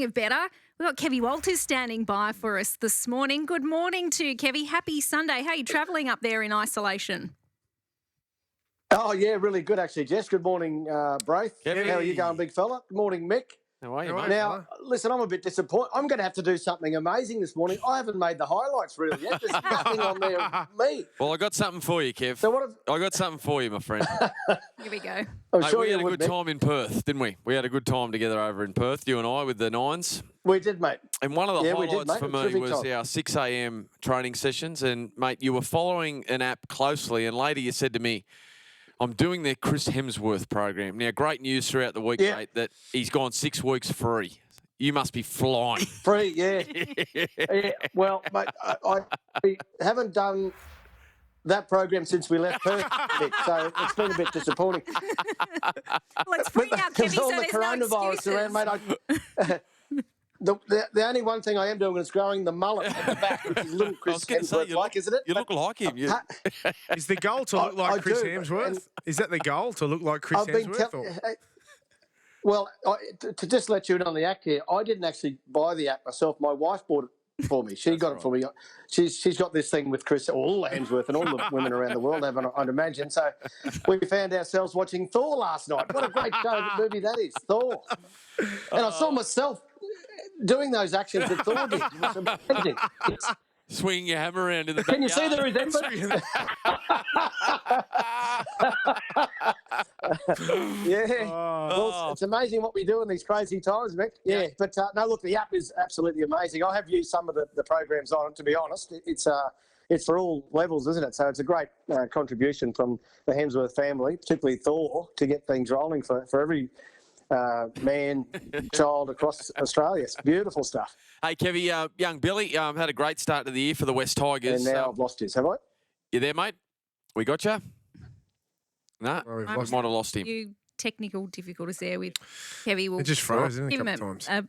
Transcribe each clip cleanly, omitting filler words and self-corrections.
Speaking of better, we've got Kevy Walters standing by for us this morning. Good morning to you, Kevy. Happy Sunday. How are you travelling up there in isolation? Oh, yeah, really good, actually, Jess. Good morning, Braith. Kevy. How are you going, big fella? Good morning, Mick. How are you, mate? Now, listen, I'm a bit disappointed. I'm going to have to do something amazing this morning. I haven't made the highlights really yet. There's nothing on there of me. Well, I got something for you, Kev. So what have... I got something for you, my friend. Here we go. I'm Mate, sure we you had a would, good Mick. time in Perth, didn't we? We had a good time together over in Perth, you and I, with the Nines. We did, mate. And one of the we did, highlights mate. for It was me terrific was time. our 6 a.m. training sessions. And, mate, you were following an app closely. And later you said to me, I'm doing their Chris Hemsworth program. Now, great news throughout the week, mate, that he's gone 6 weeks free. You must be flying. Free, yeah. Yeah. Well, mate, we haven't done that program since we left Perth, Mick, so it's been a bit disappointing. Well, it's free now, Kevy, There's so all the there's no coronavirus excuses. around, mate. The only one thing I am doing is growing the mullet at the back, which is little Chris Hemsworth-like, isn't it? You look like him. Is the goal to look like I Chris do, Hemsworth? and- Is that the goal, to look like Chris I've been Hemsworth? Well, to just let you in on the act here, I didn't actually buy the app myself. My wife bought it for me. She got it for me. She's got this thing with Chris, all Hemsworth and all the women around the world have, I'd imagine. So we found ourselves watching Thor last night. What a great movie that is, Thor. And I saw myself doing those actions that Thor did. It was amazing. Swinging your hammer around in the Can you backyard. see the resemblance? Yeah. Well, it's amazing what we do in these crazy times, Mick. Yeah. But no, look, the app is absolutely amazing. I have used some of the programs on it, to be honest. It's for all levels, isn't it? So it's a great contribution from the Hemsworth family, particularly Thor, to get things rolling for every man, child across Australia. It's beautiful stuff. Hey, Kevy, young Billy had a great start to the year for the West Tigers. And now I've lost his, have I? You there, mate? We got you? No, Well, we've we lost might have lost him. Few technical difficulties there with Kevy. We'll It just froze, didn't it, give a him couple of a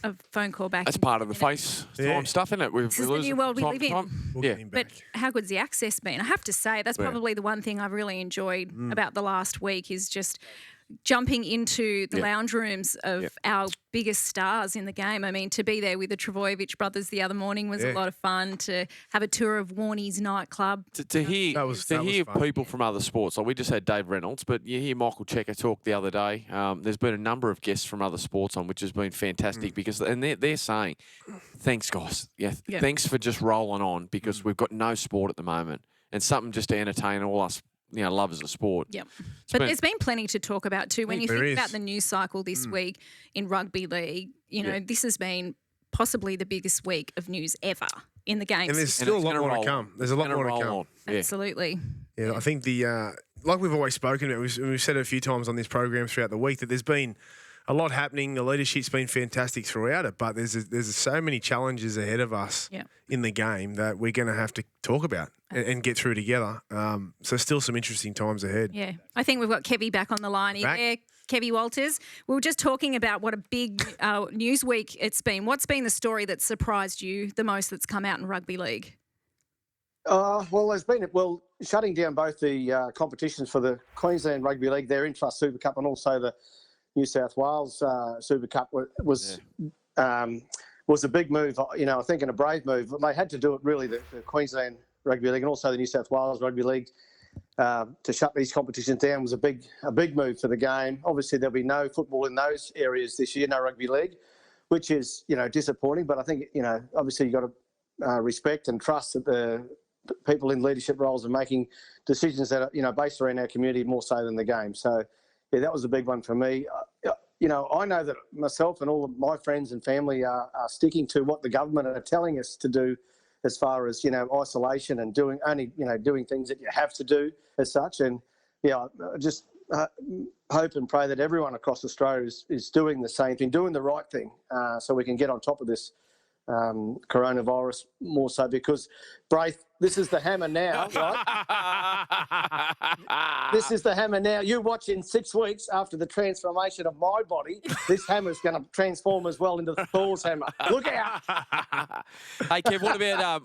times? phone call back. That's in part of a the minute. face Yeah. time stuff, isn't it? This is the new world we live in. We'll Yeah. get him But back. how good's the access been? I have to say, that's probably the one thing I've really enjoyed about the last week is just jumping into the lounge rooms of our biggest stars in the game. I mean, to be there with the Trbojevic brothers the other morning was a lot of fun. To have a tour of Warnie's nightclub. To hear, That was hear fun. people from other sports, like we just had Dave Reynolds, but you hear Michael Checker talk the other day. There's been a number of guests from other sports on, which has been fantastic because, and they're saying, thanks guys, thanks for just rolling on because we've got no sport at the moment and something just to entertain all us, lovers of sport. Yep. But there's been plenty to talk about too. When you There think is. about the news cycle this week in rugby league, this has been possibly the biggest week of news ever in the game. And there's still a lot more to come. There's a lot more to come. Yeah. Absolutely. Yeah, I think like we've always spoken about, we've said it a few times on this program throughout the week that there's been a lot happening. The leadership's been fantastic throughout it, but there's so many challenges ahead of us in the game that we're going to have to talk about and get through together. So still some interesting times ahead. Yeah. I think we've got Kevy back on the line. Back. Yeah, Kevy Walters. We were just talking about what a big news week it's been. What's been the story that surprised you the most that's come out in rugby league? Well, there's been shutting down both the competitions for the Queensland Rugby League, their Intrust Super Cup, and also the New South Wales Super Cup was a big move. I think, and a brave move. They had to do it really. The Queensland Rugby League and also the New South Wales Rugby League to shut these competitions down was a big move for the game. Obviously, there'll be no football in those areas this year, no rugby league, which is disappointing. But I think obviously you've got to respect and trust that the people in leadership roles are making decisions that are based around our community more so than the game. So. Yeah, that was a big one for me. I know that myself and all of my friends and family are sticking to what the government are telling us to do as far as, isolation and doing things that you have to do as such. And, I just hope and pray that everyone across Australia is doing the same thing, doing the right thing so we can get on top of this coronavirus more so because, Braith, this is the hammer now, right? This is the hammer now. You watch in 6 weeks after the transformation of my body, this hammer's going to transform as well into Thor's hammer. Look out. Hey, Kev,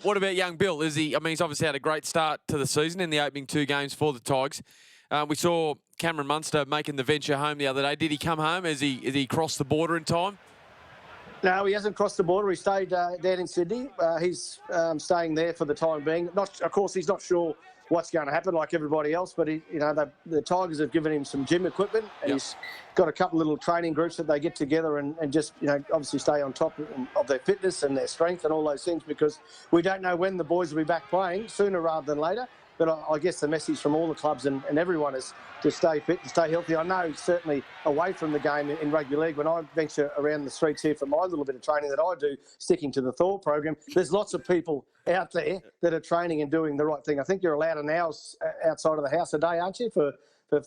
what about young Bill? He's obviously had a great start to the season in the opening 2 games for the Tigers. We saw Cameron Munster making the venture home the other day. Did he come home? Has he crossed the border in time? No, he hasn't crossed the border. He stayed down in Sydney. He's staying there for the time being. Of course, he's not sure what's going to happen, like everybody else. But the Tigers have given him some gym equipment, and he's got a couple of little training groups that they get together and just obviously stay on top of their fitness and their strength and all those things, because we don't know when the boys will be back playing, sooner rather than later. But I guess the message from all the clubs and everyone is to stay fit, to stay healthy. I know certainly away from the game in rugby league, when I venture around the streets here for my little bit of training that I do, sticking to the Thor program, there's lots of people out there that are training and doing the right thing. I think you're allowed an hour outside of the house a day, aren't you, for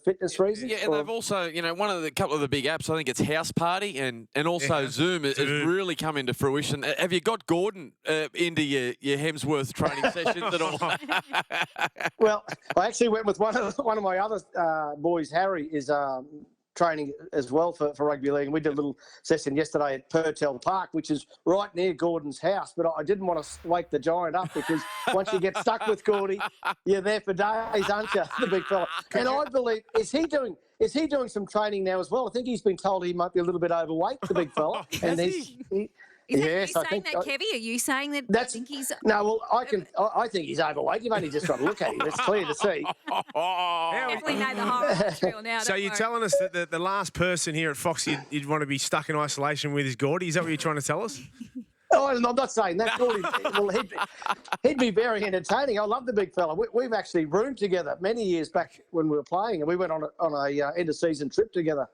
fitness reasons? Yeah, and they've also, one of the couple of the big apps, I think it's House Party and also Zoom has really come into fruition. Have you got Gordon into your Hemsworth training sessions at all? Well, I actually went with one of my other boys. Harry is training as well for rugby league, and we did a little session yesterday at Purtell Park, which is right near Gordon's house. But I didn't want to wake the giant up, because once you get stuck with Gordy, you're there for days, aren't you, the big fella? And I believe is he doing some training now as well? I think he's been told he might be a little bit overweight, the big fella, and Is yes, that you saying that, Kevy? Are you saying that? That's, I think he's. No, well, I think he's overweight. You've only just got to look at him. It's clear to see. Definitely know the whole material now. So you're telling us that the last person here at Fox you'd want to be stuck in isolation with is Gordy? Is that what you're trying to tell us? Oh, I'm not saying that. Gordy, well, he'd be very entertaining. I love the big fella. We've actually roomed together many years back when we were playing, and we went on a end-of-season trip together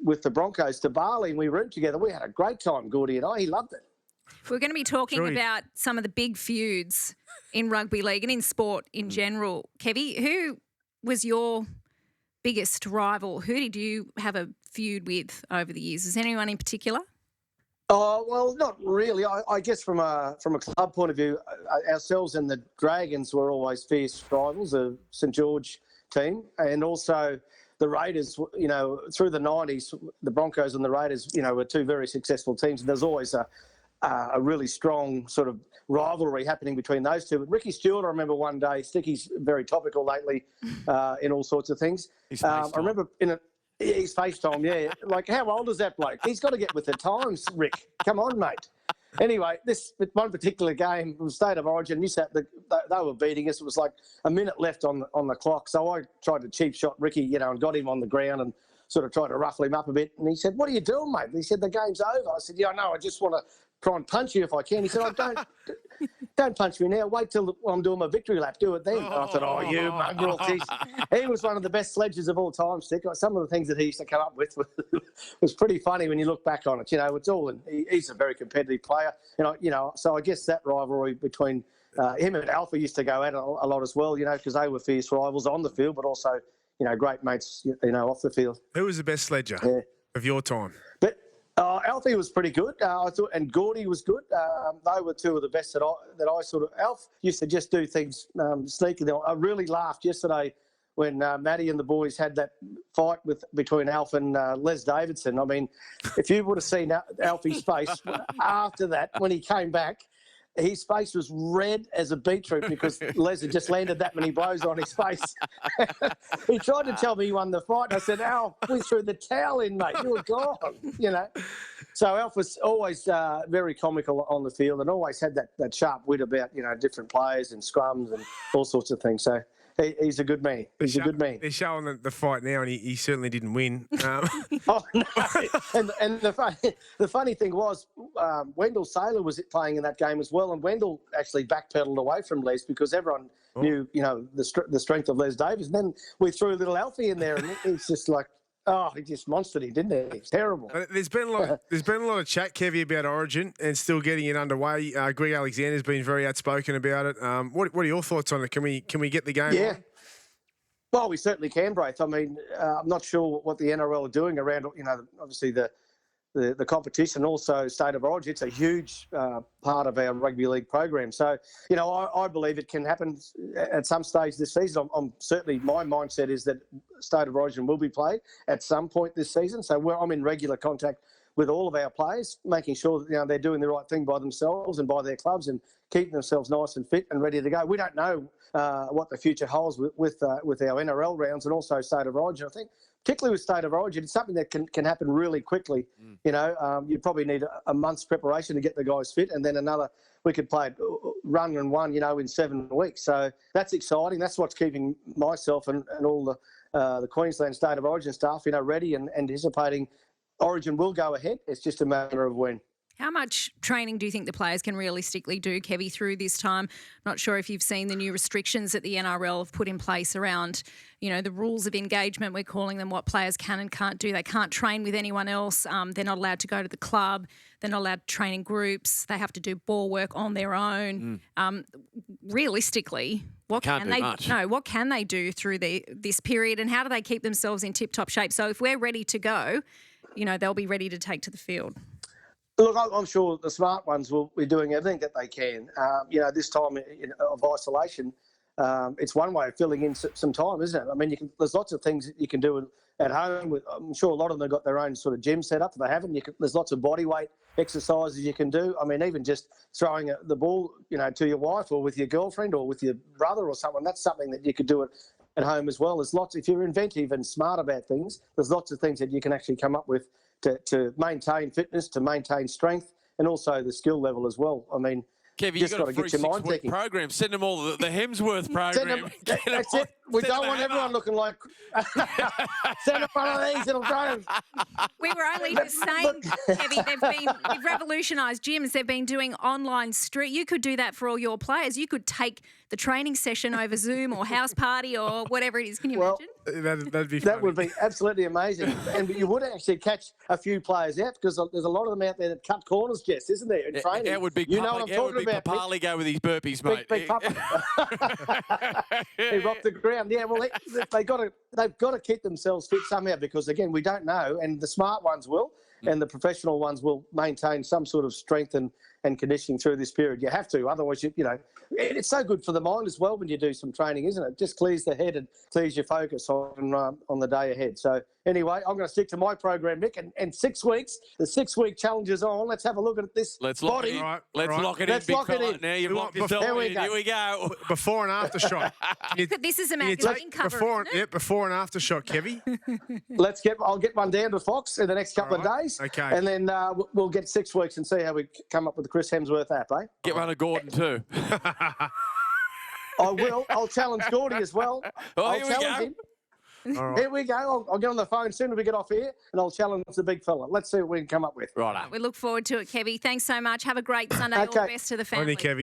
with the Broncos to Bali, and we roomed together. We had a great time, Gordy and I. He loved it. We're going to be talking about some of the big feuds in rugby league and in sport in general. Kevy, who was your biggest rival? Who did you have a feud with over the years? Is anyone in particular? Oh, well, not really. I guess from a club point of view, ourselves and the Dragons were always fierce rivals, the St George team, and also the Raiders, through the 90s, the Broncos and the Raiders, were two very successful teams. And there's always a really strong sort of rivalry happening between those two. But Ricky Stuart, I remember one day, Sticky's very topical lately in all sorts of things. I remember his FaceTime, yeah. Like, how old is that bloke? He's got to get with the times, Rick. Come on, mate. Anyway, this one particular game from State of Origin, they were beating us. It was like a minute left on the clock. So I tried to cheap shot Ricky, and got him on the ground and sort of tried to ruffle him up a bit. And he said, "What are you doing, mate?" And he said, "The game's over." I said, "Yeah, I know. I just want to try and punch you if I can." He said, don't punch me now. Wait till I'm doing my victory lap. Do it then." And I thought, "Oh, you mongrel." He was one of the best sledges of all time, Stick. Some of the things that he used to come up with was pretty funny when you look back on it. It's all. He's a very competitive player. So I guess that rivalry between him and Alpha used to go at it a lot as well. Because they were fierce rivals on the field, but also great mates. Off the field. Who was the best sledger of your time? But Alfie was pretty good, I thought, and Gordy was good. They were two of the best that I sort of. Alf used to just do things sneakily. I really laughed yesterday when Matty and the boys had that fight between Alf and Les Davidson. I mean, if you would have seen Alfie's face after that when he came back. His face was red as a beetroot because Les had just landed that many blows on his face. He tried to tell me he won the fight. And I said, "Alf, we threw the towel in, mate. You were gone." So Alf was always very comical on the field and always had that sharp wit about, different players and scrums and all sorts of things. So he's a good man. He's a good man. They're showing the fight now, and he certainly didn't win. Oh, no. And the funny thing was, Wendell Saylor was playing in that game as well, and Wendell actually backpedaled away from Les because everyone knew, the strength of Les Davis. And then we threw a little Alfie in there, and it's just like, he just monstered him, didn't he? It's terrible. There's been a lot of chat, Kevy, about Origin and still getting it underway. Greg Alexander's been very outspoken about it. What are your thoughts on it? Can we get the game on? Well, we certainly can, Braith. I mean, I'm not sure what the NRL are doing around, obviously the competition, also State of Origin. It's a huge part of our rugby league program. So, I believe it can happen at some stage this season. I'm certainly, my mindset is that State of Origin will be played at some point this season. So I'm in regular contact with all of our players, making sure that they're doing the right thing by themselves and by their clubs and keeping themselves nice and fit and ready to go. We don't know what the future holds with our NRL rounds and also State of Origin. I think particularly with State of Origin, it's something that can happen really quickly. You know, you probably need a month's preparation to get the guys fit, and then we could play run and one, you know, in 7 weeks. So that's exciting. That's what's keeping myself and all the Queensland State of Origin staff, you know, ready and anticipating Origin will go ahead. It's just a matter of when. How much training do you think the players can realistically do, Kevy, through this time? Not sure if you've seen the new restrictions that the NRL have put in place around, you know, the rules of engagement. We're calling them what players can and can't do. They can't train with anyone else. They're not allowed to go to the club. They're not allowed to train in groups. They have to do ball work on their own. Realistically, what can they do through this period, and how do they keep themselves in tip-top shape? So if we're ready to go, you know, they'll be ready to take to the field. Look, I'm sure the smart ones will be doing everything that they can. You know, this time of isolation, it's one way of filling in some time, isn't it? I mean, there's lots of things that you can do at home. I'm sure a lot of them have got their own sort of gym set up. If they haven't, there's lots of body weight exercises you can do. I mean, even just throwing the ball, you know, to your wife or with your girlfriend or with your brother or someone, that's something that you could do at home as well. There's lots, if you're inventive and smart about things, there's lots of things that you can actually come up with to maintain fitness, to maintain strength, and also the skill level as well. I mean, Kevin, just you've got to a get your mind thinking. program. Send them all the Hemsworth program. That's it. We don't want everyone looking like. Send them one of these. It'll go. We were only just saying, Kevin, they've revolutionised gyms. They've been doing online street. You could do that for all your players. You could take the training session over Zoom or House Party or whatever it is. Can you imagine? That'd be funny. That would be absolutely amazing. And you would actually catch a few players out because there's a lot of them out there that cut corners, Jess, isn't there, in training? That would be you know what I'm talking about. Papali go with his burpees, mate. Big Papa. He rocked the ground. Yeah, well, they've got to keep themselves fit somehow because, again, we don't know. And the smart ones will, and the professional ones will maintain some sort of strength and conditioning through this period. You have to. Otherwise, you know, it's so good for the mind as well when you do some training, isn't it? It just clears the head and clears your focus on the day ahead. So anyway, I'm going to stick to my program, Nick, and 6 weeks, the 6-week challenge is on. Let's have a look at this body. Let's lock it in. Let's lock it in. Now you've locked yourself in. Here we go. Before and after shot. This is a magazine cover. Before and after shot, Kevy. I'll get one down to Fox in the next couple of days. Okay. And then we'll get 6 weeks and see how we come up with the Chris Hemsworth app, eh? Get one of Gordon too. I will. I'll challenge Gordy as well. I'll challenge him. All right. Here we go. I'll get on the phone soon as we get off here, and I'll challenge the big fella. Let's see what we can come up with. Right. We look forward to it, Kevy. Thanks so much. Have a great Sunday. All the best to the family. Kevy.